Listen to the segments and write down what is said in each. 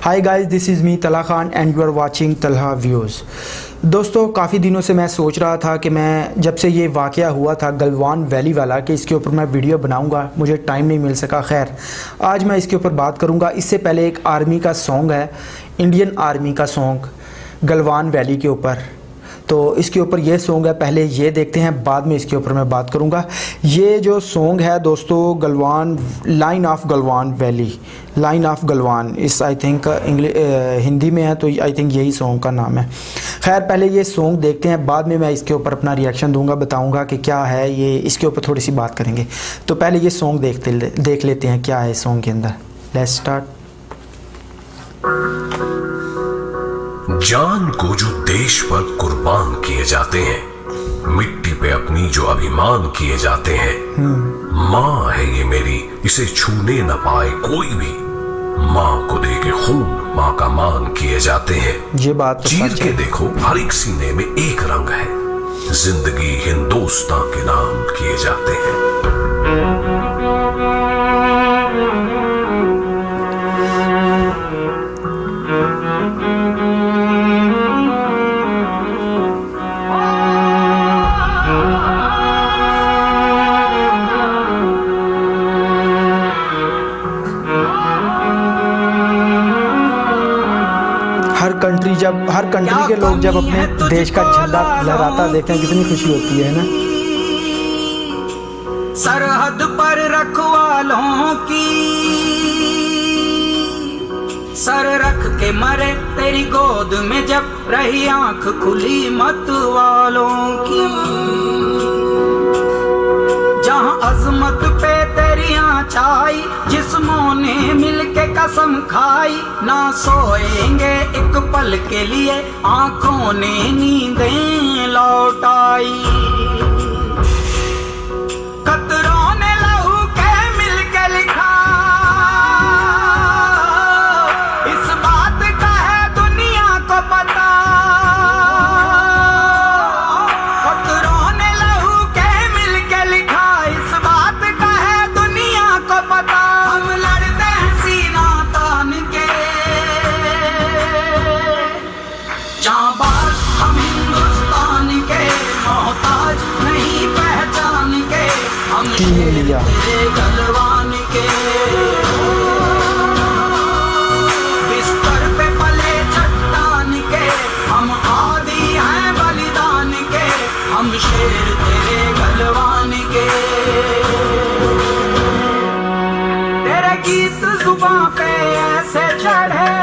Hi guys, this is me Talha Khan and you are watching Talha views. दोस्तों, काफ़ी दिनों से मैं सोच रहा था कि मैं जब से ये वाक़या हुआ था गलवान वैली वाला कि इसके ऊपर मैं वीडियो बनाऊंगा, मुझे टाइम नहीं मिल सका। खैर, आज मैं इसके ऊपर बात करूंगा। इससे पहले एक आर्मी का सॉन्ग है, इंडियन आर्मी का सॉन्ग गलवान वैली के ऊपर, तो इसके ऊपर ये सॉन्ग है। पहले ये देखते हैं, बाद में इसके ऊपर मैं बात करूंगा। ये जो सॉन्ग है दोस्तों, Galwan line of Galwan valley, line of Galwan, इस आई थिंक हिंदी में है, तो आई थिंक यही सॉन्ग का नाम है। खैर, पहले ये सॉन्ग देखते हैं, बाद में मैं इसके ऊपर अपना रिएक्शन दूंगा, बताऊंगा कि क्या है ये, इसके ऊपर थोड़ी सी बात करेंगे। तो पहले ये सॉन्ग देख लेते हैं क्या है इस सॉन्ग के अंदर। Let's start. जान को जो देश पर कुर्बान किए जाते हैं, मिट्टी पे अपनी जो अभिमान किए जाते हैं, माँ है ये मेरी, इसे छूने न पाए कोई भी। माँ को दे के खून माँ का मान किए जाते हैं। ये बात तो चीर के देखो, हर एक सीने में एक रंग है। जिंदगी हिंदुस्तान के नाम किए जाते हैं। हर कंट्री के लोग जब अपने देश का झंडा लहराता देखते हैं, कितनी खुशी होती है ना। सरहद पर रखवालों की सर रख के मरे तेरी गोद में जब रही आंख खुली मत वालों की। जहां अजमत पे तेरी छाई, जिस्मों ने मिलके कसम खाई, ना सोएंगे एक पल के लिए, आंखों ने नींदें लौटाई। कतरों ने लहू के मिलके लिखा, इस बात का है दुनिया को पता। कतरों ने लहू के मिलके लिखा, इस बात का है दुनिया को पता। हम लड़ते हैं सीना तान के, जाबाज हम हिंदुस्तान के, मोहताज नहीं पहचान के, हम शेर तेरे गलवान के। बिस्तर पे पले चट्टान के, हम आदी हैं बलिदान के, हम शेर तेरे गलवान के। तेरे गीत जुबां पे ऐसे चढ़े,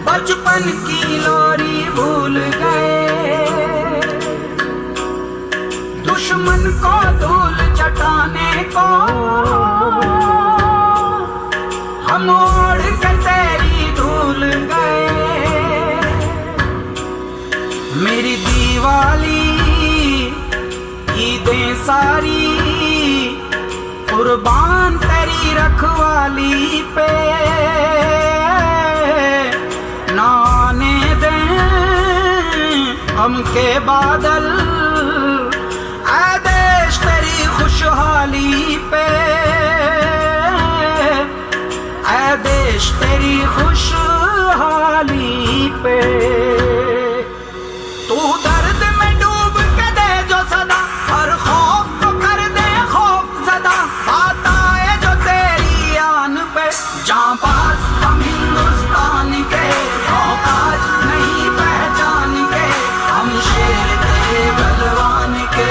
बचपन की लोरी भूल गए। दुश्मन को धूल चटाने को हम ओढ़ के तेरी धूल गए। मेरी दीवाली ईदें सारी कुर्बान तेरी रखवाली पे, नाने दें हम के बादल, ऐ देश तेरी खुशहाली पे, ऐ देश तेरी खुशहाली पे। तू दर्द में डूब के दे जो सदा, हर खौफ को कर दे खौफ ज़दा। बात आए जो तेरी आन पे, जाबाज हम हिंदुस्तान के, मोहताज नहीं पहचान के, हम शेर तेरे गलवान के।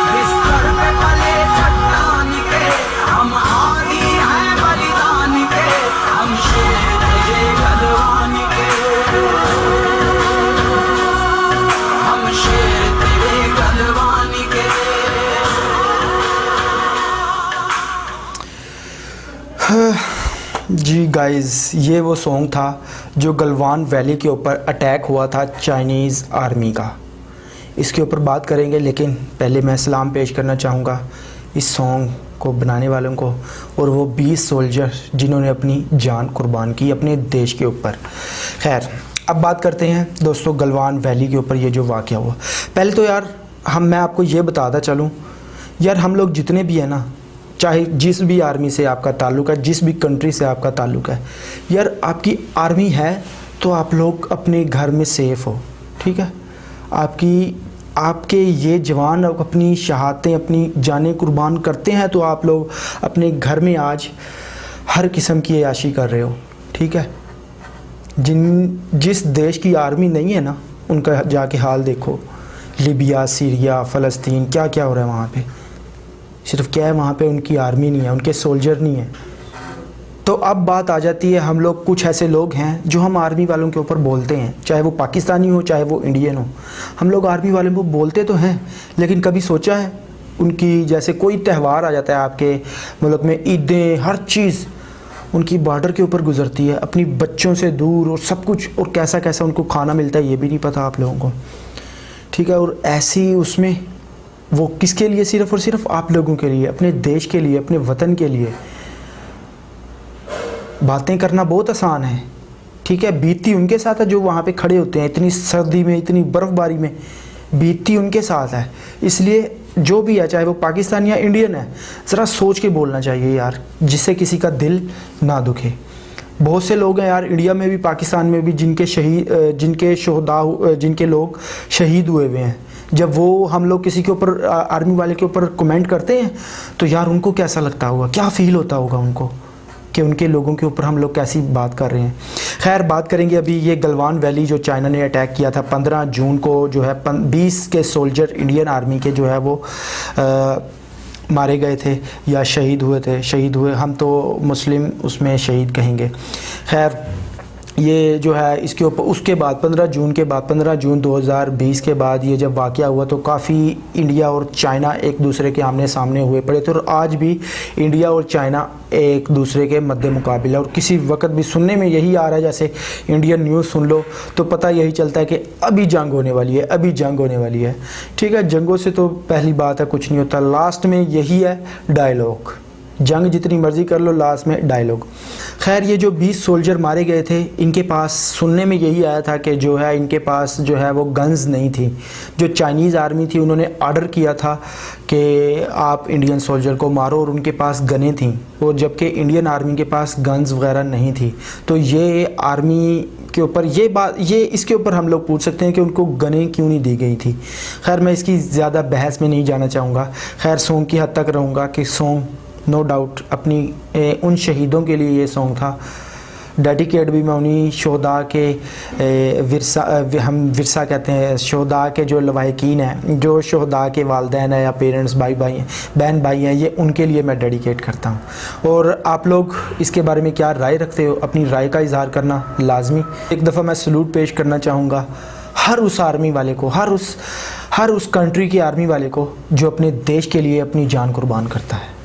बिस्तर पे पले चट्टान के, हम आदी हैं बलिदान के, हम शेर तेरे गलवान के, हम शेर तेरे गलवान के। जी गाइस, ये वो सॉन्ग था जो गलवान वैली के ऊपर अटैक हुआ था चाइनीज़ आर्मी का। इसके ऊपर बात करेंगे, लेकिन पहले मैं सलाम पेश करना चाहूँगा इस सॉन्ग को बनाने वालों को, और वो 20 सोल्जर जिन्होंने अपनी जान कुर्बान की अपने देश के ऊपर। खैर, अब बात करते हैं दोस्तों गलवान वैली के ऊपर ये जो वाक़या हुआ। पहले तो यार मैं आपको ये बताता चलूँ यार, हम लोग जितने भी हैं ना, चाहे जिस भी आर्मी से आपका ताल्लुक़ है, जिस भी कंट्री से आपका ताल्लुक़ है, यार आपकी आर्मी है तो आप लोग अपने घर में सेफ़ हो, ठीक है। आपके ये जवान अपनी शहादतें, अपनी जानें कुर्बान करते हैं तो आप लोग अपने घर में आज हर किस्म की अयाशी कर रहे हो, ठीक है। जिस देश की आर्मी नहीं है ना, उनका जाके हाल देखो, लीबिया, सीरिया, फ़लस्तीन, क्या क्या हो रहा है वहाँ पे। सिर्फ क्या है, वहाँ पे उनकी आर्मी नहीं है, उनके सोल्जर नहीं है। तो अब बात आ जाती है, हम लोग कुछ ऐसे लोग हैं जो हम आर्मी वालों के ऊपर बोलते हैं, चाहे वो पाकिस्तानी हो चाहे वो इंडियन हो। हम लोग आर्मी वालों को बोलते तो हैं, लेकिन कभी सोचा है उनकी, जैसे कोई त्यौहार आ जाता है आपके मुल्क में, ईदें, हर चीज़ उनकी बॉर्डर के ऊपर गुजरती है, अपनी बच्चों से दूर, और सब कुछ, और कैसा कैसा उनको खाना मिलता है ये भी नहीं पता आप लोगों को, ठीक है। और ऐसी उसमें वो किसके लिए, सिर्फ़ और सिर्फ आप लोगों के लिए, अपने देश के लिए, अपने वतन के लिए। बातें करना बहुत आसान है, ठीक है, बीतती उनके साथ है जो वहाँ पे खड़े होते हैं, इतनी सर्दी में, इतनी बर्फ़बारी में, बीतती उनके साथ है। इसलिए जो भी है, चाहे वो पाकिस्तानी या इंडियन है, ज़रा सोच के बोलना चाहिए यार, जिससे किसी का दिल ना दुखे। बहुत से लोग हैं यार, इंडिया में भी पाकिस्तान में भी, जिनके लोग शहीद हुए हुए हैं। जब वो हम लोग किसी के ऊपर, आर्मी वाले के ऊपर कमेंट करते हैं तो यार उनको कैसा लगता होगा, क्या फ़ील होता होगा उनको कि उनके लोगों के ऊपर हम लोग कैसी बात कर रहे हैं। खैर, बात करेंगे अभी ये गलवान वैली जो चाइना ने अटैक किया था 15 जून को, जो है 20 के सोल्जर इंडियन आर्मी के जो है वो मारे गए थे या शहीद हुए, हम तो मुस्लिम उसमें शहीद कहेंगे। खैर, ये जो है इसके ऊपर उसके बाद 15 जून 2020 के बाद ये जब वाक़या हुआ तो काफ़ी इंडिया और चाइना एक दूसरे के आमने सामने हुए पड़े थे। और आज भी इंडिया और चाइना एक दूसरे के मद्दे मुकाबिल है, और किसी वक्त भी सुनने में यही आ रहा है, जैसे इंडियन न्यूज़ सुन लो तो पता यही चलता है कि अभी जंग होने वाली है, ठीक है। जंगों से तो पहली बात है कुछ नहीं होता, लास्ट में यही है डायलॉग, जंग जितनी मर्ज़ी कर लो, लास्ट में डायलॉग। खैर, ये जो 20 सोल्जर मारे गए थे, इनके पास सुनने में यही आया था कि जो है इनके पास जो है वो गन्स नहीं थी। जो चाइनीज़ आर्मी थी उन्होंने ऑर्डर किया था कि आप इंडियन सोल्जर को मारो, और उनके पास गनें थीं, और जबकि इंडियन आर्मी के पास गन्स वगैरह नहीं थी। तो ये आर्मी के ऊपर इसके ऊपर हम लोग पूछ सकते हैं कि उनको गनें क्यों नहीं दी गई थी। खैर, मैं इसकी ज़्यादा बहस में नहीं जाना चाहूँगा। खैर, सॉन्ग की हद तक रहूँगा कि सॉन्ग नो डाउट अपनी उन शहीदों के लिए ये सॉन्ग था, डेडिकेट भी मैं उन्हीं शोहदा के हम विरसा कहते हैं, शोहदा के जो लवाहिकीन हैं, जो शोहदा के वालिदैन हैं या पेरेंट्स, बहन भाई हैं, ये उनके लिए मैं डेडिकेट करता हूँ। और आप लोग इसके बारे में क्या राय रखते हो, अपनी राय का इजहार करना लाजमी। एक दफ़ा मैं सलूट पेश करना चाहूँगा हर उस आर्मी वाले को, हर उस कंट्री के आर्मी वाले को जो अपने देश के लिए अपनी जान कुर्बान करता है।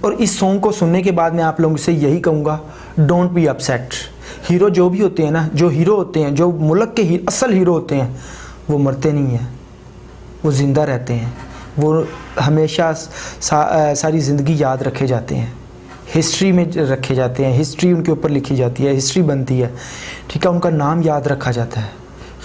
और इस सॉन्ग को सुनने के बाद मैं आप लोगों से यही कहूँगा, डोंट बी अपसेट। हीरो जो भी होते हैं ना, जो हीरो होते हैं, जो मुल्क के असल हीरो होते हैं, वो मरते नहीं हैं, वो ज़िंदा रहते हैं, वो हमेशा सारी ज़िंदगी याद रखे जाते हैं, हिस्ट्री में रखे जाते हैं, हिस्ट्री उनके ऊपर लिखी जाती है, हिस्ट्री बनती है, ठीक है, उनका नाम याद रखा जाता है।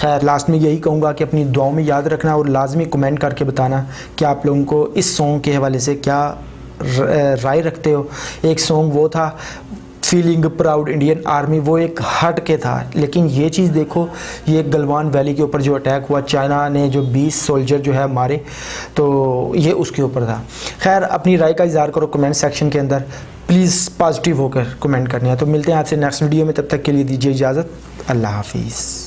खैर, लास्ट में यही कहूँगा कि अपनी दुआओं में याद रखना, और लाजमी कमेंट करके बताना कि आप लोगों को इस सॉन्ग के हवाले से क्या राय रखते हो। एक सॉन्ग वो था फीलिंग प्राउड इंडियन आर्मी, वो एक हट के था, लेकिन ये चीज़ देखो, ये गलवान वैली के ऊपर जो अटैक हुआ, चाइना ने जो 20 सोल्जर जो है मारे, तो ये उसके ऊपर था। खैर, अपनी राय का इज़हार करो कमेंट सेक्शन के अंदर, प्लीज़ पॉजिटिव होकर कमेंट करनी है। तो मिलते हैं आपसे नेक्स्ट वीडियो में, तब तक के लिए दीजिए इजाज़त, अल्लाह हाफिज़।